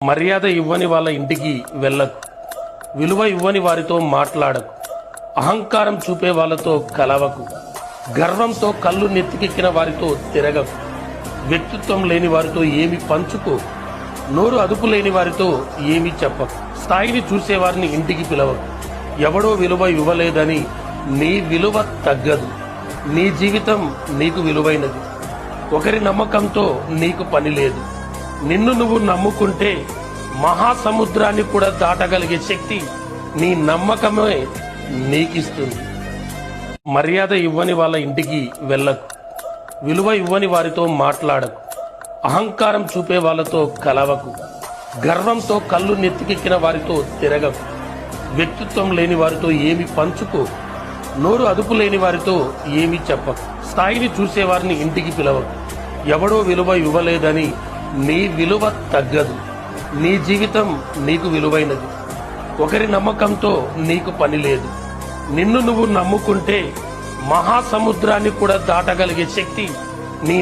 మర్యాద ఇవ్వని వాళ్ళ ఇంటికి వెళ్ళకు, విలువ ఇవ్వని వారితో మాట్లాడకు, అహంకారం చూపే వాళ్ళతో కలవకు, గర్వంతో కళ్ళు నెత్తికెక్కిన వారితో తిరగకు, వ్యక్తిత్వం లేని వారితో ఏమి పంచుకో, నోరు అదుపు లేని వారితో ఏమి చెప్పకు, స్థాయిని చూసేవారిని ఇంటికి పిలవకు. ఎవడో విలువ ఇవ్వలేదని నీ విలువ తగ్గదు. నీ జీవితం నీకు విలువైనది. ఒకరి నమ్మకంతో నీకు పని లేదు. నిన్ను నువ్వు నమ్ముకుంటే మహాసముద్రాన్ని కూడా దాటగలిగే శక్తి నీ నమ్మకమే నీకిస్తుంది. మర్యాద ఇవ్వని వాళ్ళ ఇంటికి వెళ్ళకు, విలువ ఇవ్వని వారితో మాట్లాడకు, అహంకారం చూపే వాళ్ళతో కలవకు, గర్వంతో కళ్ళు నెత్తికెక్కిన వారితో తిరగకు, వ్యక్తిత్వం లేని వారితో ఏమి పంచుకో, నోరు అదుపు లేని వారితో ఏమి చెప్పకు, స్థాయిని చూసేవారిని ఇంటికి పిలవకు. ఎవడో విలువ ఇవ్వలేదని నీ విలువ తగ్గదు. నీ జీవితం నీకు విలువైనది. ఒకరి నమ్మకంతో నీకు పని లేదు. నిన్ను నువ్వు నమ్ముకుంటే మహాసముద్రాన్ని కూడా దాటగలిగే శక్తి నీ